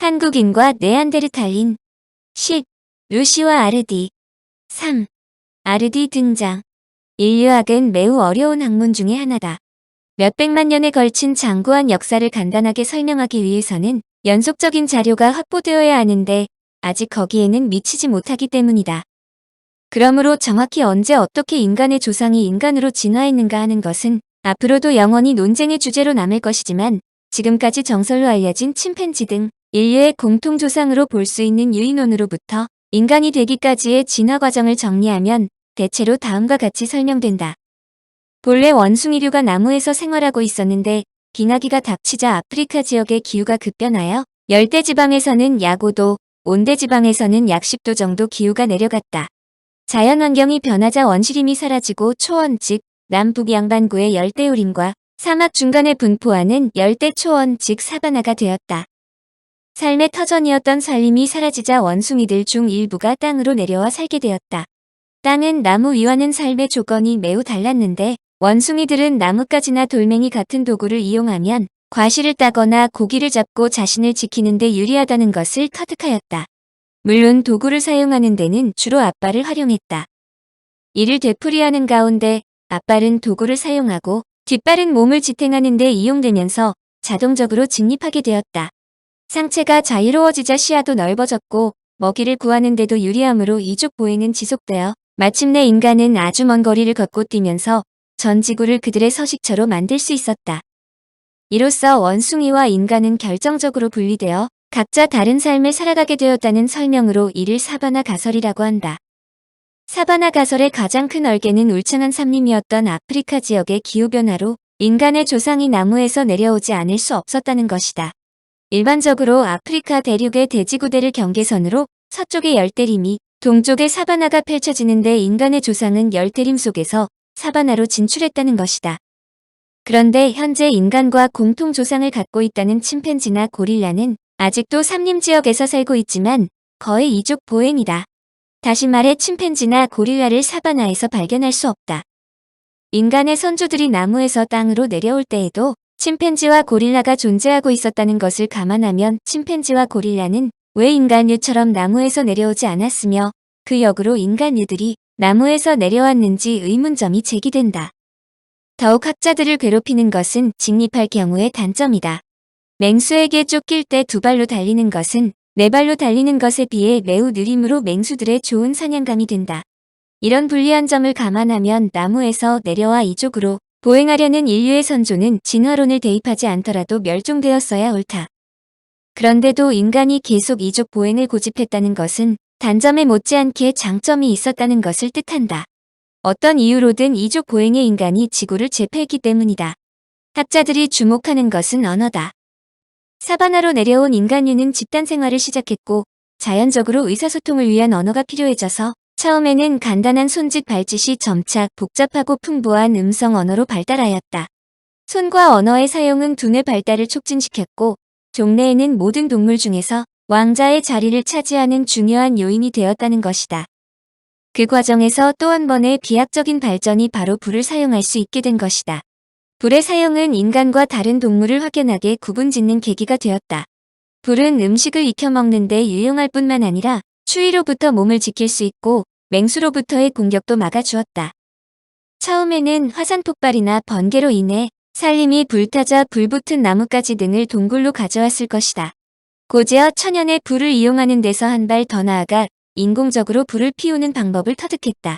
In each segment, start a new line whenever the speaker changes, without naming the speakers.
한국인과 네안데르탈인. 10. 루시와 아르디. 3. 아르디 등장. 인류학은 매우 어려운 학문 중의 하나다. 몇백만 년에 걸친 장구한 역사를 간단하게 설명하기 위해서는 연속적인 자료가 확보되어야 하는데 아직 거기에는 미치지 못하기 때문이다. 그러므로 정확히 언제 어떻게 인간의 조상이 인간으로 진화했는가 하는 것은 앞으로도 영원히 논쟁의 주제로 남을 것이지만 지금까지 정설로 알려진 침팬지 등 인류의 공통조상으로 볼 수 있는 유인원으로부터 인간이 되기까지의 진화 과정을 정리하면 대체로 다음과 같이 설명된다. 본래 원숭이류가 나무에서 생활하고 있었는데 빙하기가 닥치자 아프리카 지역의 기후가 급변하여 열대지방에서는 약 5도, 온대지방에서는 약 10도 정도 기후가 내려갔다. 자연환경이 변하자 원시림이 사라지고 초원 즉 남북 양반구의 열대우림과 사막 중간에 분포하는 열대초원 즉 사바나가 되었다. 삶의 터전이었던 산림이 사라지자 원숭이들 중 일부가 땅으로 내려와 살게 되었다. 땅은 나무 위와는 삶의 조건이 매우 달랐는데 원숭이들은 나뭇가지나 돌멩이 같은 도구를 이용하면 과실을 따거나 고기를 잡고 자신을 지키는 데 유리하다는 것을 터득하였다. 물론 도구를 사용하는 데는 주로 앞발을 활용했다. 이를 되풀이하는 가운데 앞발은 도구를 사용하고 뒷발은 몸을 지탱하는 데 이용되면서 자동적으로 직립하게 되었다. 상체가 자유로워지자 시야도 넓어졌고 먹이를 구하는 데도 유리하므로 이족 보행은 지속되어 마침내 인간은 아주 먼 거리를 걷고 뛰면서 전 지구를 그들의 서식처로 만들 수 있었다. 이로써 원숭이와 인간은 결정적으로 분리되어 각자 다른 삶을 살아가게 되었다는 설명으로 이를 사바나 가설이라고 한다. 사바나 가설의 가장 큰 얼개는 울창한 산림이었던 아프리카 지역의 기후변화로 인간의 조상이 나무에서 내려오지 않을 수 없었다는 것이다. 일반적으로 아프리카 대륙의 대지구대를 경계선으로 서쪽의 열대림이 동쪽의 사바나가 펼쳐지는데 인간의 조상은 열대림 속에서 사바나로 진출했다는 것이다. 그런데 현재 인간과 공통 조상을 갖고 있다는 침팬지나 고릴라는 아직도 산림 지역에서 살고 있지만 거의 이족 보행이다. 다시 말해 침팬지나 고릴라를 사바나에서 발견할 수 없다. 인간의 선조들이 나무에서 땅으로 내려올 때에도 침팬지와 고릴라가 존재하고 있었다는 것을 감안하면 침팬지와 고릴라는 왜 인간류처럼 나무에서 내려오지 않았으며 그 역으로 인간류들이 나무에서 내려왔는지 의문점이 제기된다. 더욱 학자들을 괴롭히는 것은 직립할 경우의 단점이다. 맹수에게 쫓길 때 두 발로 달리는 것은 네 발로 달리는 것에 비해 매우 느리므로 맹수들의 좋은 사냥감이 된다. 이런 불리한 점을 감안하면 나무에서 내려와 이족으로 보행하려는 인류의 선조는 진화론을 대입하지 않더라도 멸종되었어야 옳다. 그런데도 인간이 계속 이족 보행을 고집했다는 것은 단점에 못지않게 장점이 있었다는 것을 뜻한다. 어떤 이유로든 이족 보행의 인간이 지구를 제패했기 때문이다. 학자들이 주목하는 것은 언어다. 사바나로 내려온 인간류는 집단 생활을 시작했고 자연적으로 의사소통을 위한 언어가 필요해져서 처음에는 간단한 손짓 발짓이 점차 복잡하고 풍부한 음성 언어로 발달하였다. 손과 언어의 사용은 두뇌 발달을 촉진시켰고 종래에는 모든 동물 중에서 왕자의 자리를 차지하는 중요한 요인이 되었다는 것이다. 그 과정에서 또 한 번의 비약적인 발전이 바로 불을 사용할 수 있게 된 것이다. 불의 사용은 인간과 다른 동물을 확연하게 구분짓는 계기가 되었다. 불은 음식을 익혀 먹는 데 유용할 뿐만 아니라 추위로부터 몸을 지킬 수 있고 맹수로부터의 공격도 막아주었다. 처음에는 화산 폭발이나 번개로 인해 산림이 불타자 불붙은 나뭇가지 등을 동굴로 가져왔을 것이다. 고제어 천연의 불을 이용하는 데서 한 발 더 나아가 인공적으로 불을 피우는 방법을 터득했다.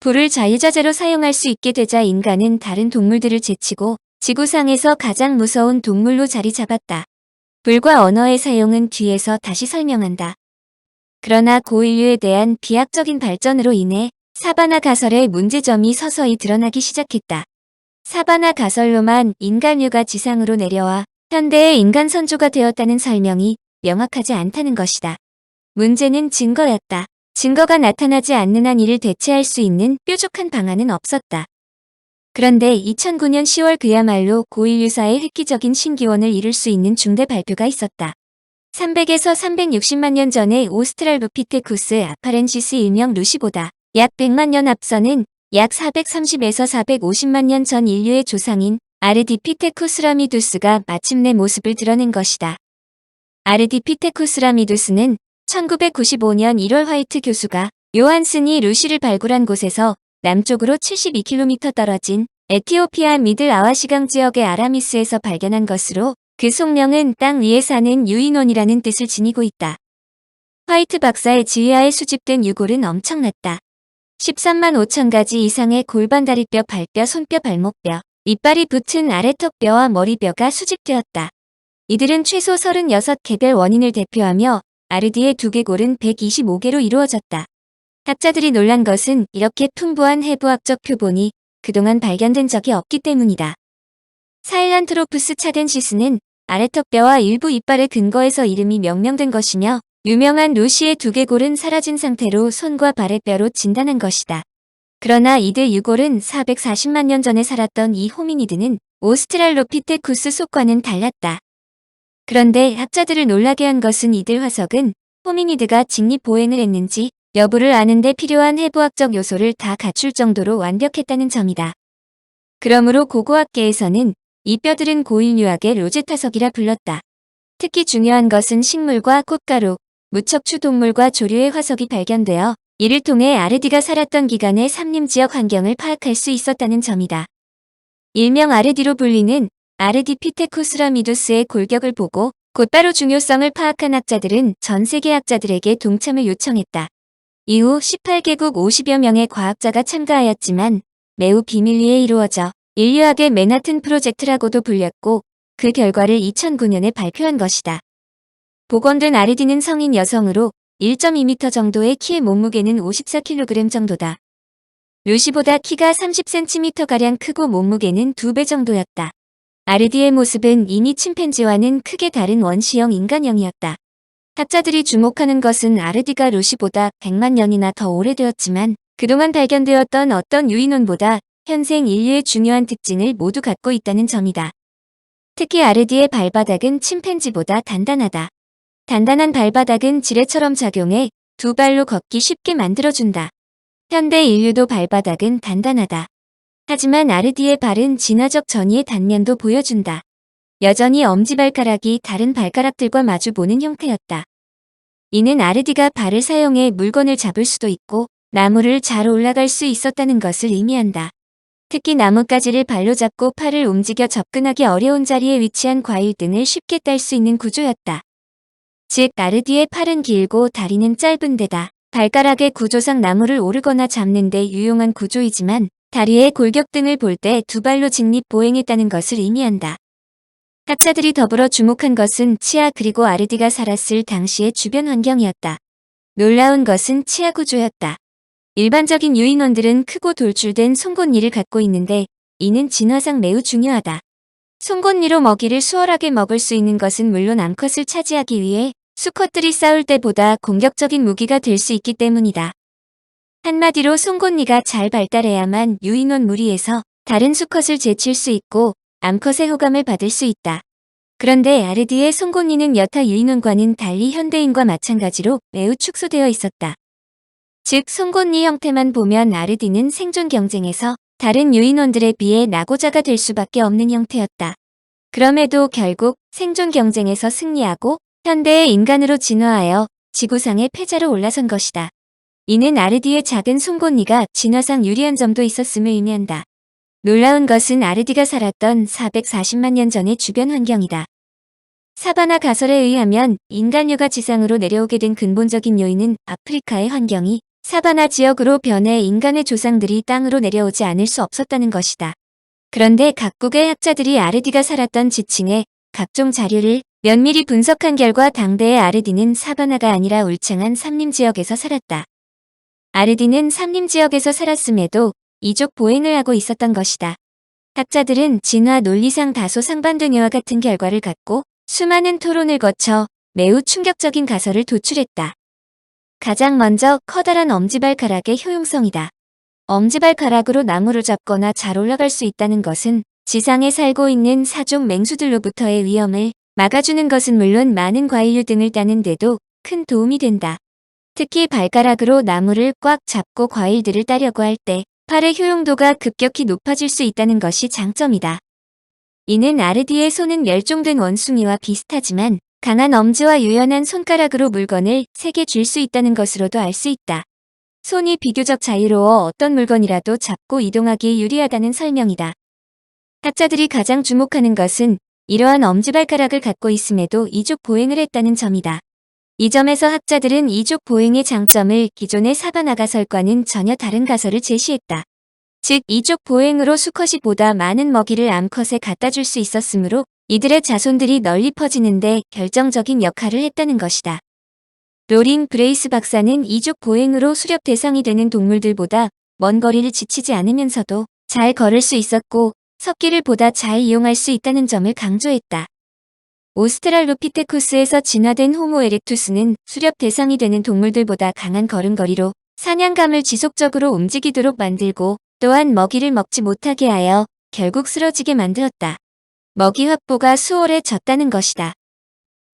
불을 자유자재로 사용할 수 있게 되자 인간은 다른 동물들을 제치고 지구상에서 가장 무서운 동물로 자리 잡았다. 불과 언어의 사용은 뒤에서 다시 설명한다. 그러나 고인류에 대한 비약적인 발전으로 인해 사바나 가설의 문제점이 서서히 드러나기 시작했다. 사바나 가설로만 인간류가 지상으로 내려와 현대의 인간 선조가 되었다는 설명이 명확하지 않다는 것이다. 문제는 증거였다. 증거가 나타나지 않는 한 이를 대체할 수 있는 뾰족한 방안은 없었다. 그런데 2009년 10월 그야말로 고인류사의 획기적인 신기원을 이룰 수 있는 중대 발표가 있었다. 300에서 360만 년 전의 오스트랄로피테쿠스 아파렌시스 일명 루시보다 약 100만 년 앞서는 약 430에서 450만 년 전 인류의 조상인 아르디피테쿠스라미두스가 마침내 모습을 드러낸 것이다. 아르디피테쿠스라미두스는 1995년 1월 화이트 교수가 요한슨이 루시를 발굴한 곳에서 남쪽으로 72km 떨어진 에티오피아 미들 아와시강 지역의 아라미스에서 발견한 것으로 그 속명은 땅 위에 사는 유인원이라는 뜻을 지니고 있다. 화이트 박사의 지휘하에 수집된 유골은 엄청났다. 13만 5천 가지 이상의 골반 다리뼈, 발뼈, 손뼈, 발목뼈, 이빨이 붙은 아래턱뼈와 머리뼈가 수집되었다. 이들은 최소 36개별 원인을 대표하며 아르디의 두개골은 125개로 이루어졌다. 학자들이 놀란 것은 이렇게 풍부한 해부학적 표본이 그동안 발견된 적이 없기 때문이다. 사헬란트로푸스 차덴시스는 아래턱뼈와 일부 이빨의 근거에서 이름이 명명된 것이며 유명한 루시의 두개골은 사라진 상태로 손과 발의 뼈로 진단한 것이다. 그러나 이들 유골은 440만 년 전에 살았던 이 호미니드는 오스트랄로피테쿠스 속과는 달랐다. 그런데 학자들을 놀라게 한 것은 이들 화석은 호미니드가 직립보행을 했는지 여부를 아는 데 필요한 해부학적 요소를 다 갖출 정도로 완벽했다는 점이다. 그러므로 고고학계에서는 이 뼈들은 고인류학의 로제타석이라 불렀다. 특히 중요한 것은 식물과 꽃가루, 무척추 동물과 조류의 화석이 발견되어 이를 통해 아르디가 살았던 기간의 삼림지역 환경을 파악할 수 있었다는 점이다. 일명 아르디로 불리는 아르디피테쿠스라미두스의 골격을 보고 곧바로 중요성을 파악한 학자들은 전 세계 학자들에게 동참을 요청했다. 이후 18개국 50여 명의 과학자가 참가하였지만 매우 비밀리에 이루어져 인류학의 맨하튼 프로젝트라고도 불렸고 그 결과를 2009년에 발표한 것이다. 복원된 아르디는 성인 여성으로 1.2m 정도의 키의 몸무게는 54kg 정도다. 루시보다 키가 30cm가량 크고 몸무게는 2배 정도였다. 아르디의 모습은 이미 침팬지와는 크게 다른 원시형 인간형이었다. 학자들이 주목하는 것은 아르디가 루시보다 100만 년이나 더 오래되었지만 그동안 발견되었던 어떤 유인원보다 현생 인류의 중요한 특징을 모두 갖고 있다는 점이다. 특히 아르디의 발바닥은 침팬지보다 단단하다. 단단한 발바닥은 지뢰처럼 작용해 두 발로 걷기 쉽게 만들어준다. 현대 인류도 발바닥은 단단하다. 하지만 아르디의 발은 진화적 전이의 단면도 보여준다. 여전히 엄지발가락이 다른 발가락들과 마주보는 형태였다. 이는 아르디가 발을 사용해 물건을 잡을 수도 있고 나무를 잘 올라갈 수 있었다는 것을 의미한다. 특히 나뭇가지를 발로 잡고 팔을 움직여 접근하기 어려운 자리에 위치한 과일 등을 쉽게 딸 수 있는 구조였다. 즉 아르디의 팔은 길고 다리는 짧은 데다 발가락의 구조상 나무를 오르거나 잡는 데 유용한 구조이지만 다리의 골격 등을 볼 때 두 발로 직립보행했다는 것을 의미한다. 학자들이 더불어 주목한 것은 치아 그리고 아르디가 살았을 당시의 주변 환경이었다. 놀라운 것은 치아 구조였다. 일반적인 유인원들은 크고 돌출된 송곳니를 갖고 있는데 이는 진화상 매우 중요하다. 송곳니로 먹이를 수월하게 먹을 수 있는 것은 물론 암컷을 차지하기 위해 수컷들이 싸울 때보다 공격적인 무기가 될 수 있기 때문이다. 한마디로 송곳니가 잘 발달해야만 유인원 무리에서 다른 수컷을 제칠 수 있고 암컷의 호감을 받을 수 있다. 그런데 아르디의 송곳니는 여타 유인원과는 달리 현대인과 마찬가지로 매우 축소되어 있었다. 즉 송곳니 형태만 보면 아르디는 생존 경쟁에서 다른 유인원들에 비해 낙오자가 될 수밖에 없는 형태였다. 그럼에도 결국 생존 경쟁에서 승리하고 현대의 인간으로 진화하여 지구상의 패자로 올라선 것이다. 이는 아르디의 작은 송곳니가 진화상 유리한 점도 있었음을 의미한다. 놀라운 것은 아르디가 살았던 440만 년 전의 주변 환경이다. 사바나 가설에 의하면 인간류가 지상으로 내려오게 된 근본적인 요인은 아프리카의 환경이 사바나 지역으로 변해 인간의 조상들이 땅으로 내려오지 않을 수 없었다는 것이다. 그런데 각국의 학자들이 아르디가 살았던 지층의 각종 자료를 면밀히 분석한 결과 당대의 아르디는 사바나가 아니라 울창한 삼림지역에서 살았다. 아르디는 삼림지역에서 살았음에도 이족 보행을 하고 있었던 것이다. 학자들은 진화 논리상 다소 상반된 이와 같은 결과를 갖고 수많은 토론을 거쳐 매우 충격적인 가설을 도출했다. 가장 먼저 커다란 엄지발가락의 효용성이다. 엄지발가락으로 나무를 잡거나 잘 올라갈 수 있다는 것은 지상에 살고 있는 사종 맹수들로부터의 위험을 막아주는 것은 물론 많은 과일류 등을 따는 데도 큰 도움이 된다. 특히 발가락으로 나무를 꽉 잡고 과일들을 따려고 할 때 팔의 효용도가 급격히 높아질 수 있다는 것이 장점이다. 이는 아르디의 손은 멸종된 원숭이와 비슷하지만 강한 엄지와 유연한 손가락으로 물건을 세게 쥘 수 있다는 것으로도 알 수 있다. 손이 비교적 자유로워 어떤 물건이라도 잡고 이동하기에 유리하다는 설명이다. 학자들이 가장 주목하는 것은 이러한 엄지발가락을 갖고 있음에도 이족 보행을 했다는 점이다. 이 점에서 학자들은 이족 보행의 장점을 기존의 사바나가설과는 전혀 다른 가설을 제시했다. 즉 이족 보행으로 수컷이 보다 많은 먹이를 암컷에 갖다 줄 수 있었으므로 이들의 자손들이 널리 퍼지는데 결정적인 역할을 했다는 것이다. 로린 브레이스 박사는 이족 보행으로 수렵 대상이 되는 동물들보다 먼 거리를 지치지 않으면서도 잘 걸을 수 있었고 섭기를 보다 잘 이용할 수 있다는 점을 강조했다. 오스트랄로피테쿠스에서 진화된 호모 에렉투스는 수렵 대상이 되는 동물들보다 강한 걸음걸이로 사냥감을 지속적으로 움직이도록 만들고 또한 먹이를 먹지 못하게 하여 결국 쓰러지게 만들었다. 먹이 확보가 수월해졌다는 것이다.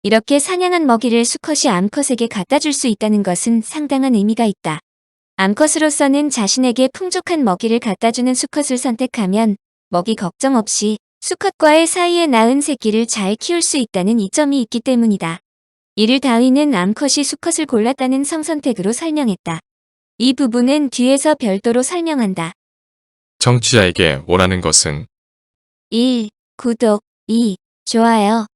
이렇게 사냥한 먹이를 수컷이 암컷에게 갖다 줄 수 있다는 것은 상당한 의미가 있다. 암컷으로서는 자신에게 풍족한 먹이를 갖다 주는 수컷을 선택하면 먹이 걱정 없이 수컷과의 사이에 낳은 새끼를 잘 키울 수 있다는 이점이 있기 때문이다. 이를 다윈은 암컷이 수컷을 골랐다는 성선택으로 설명했다. 이 부분은 뒤에서 별도로 설명한다.
청취자에게 원하는 것은
1. 구독 2. 좋아요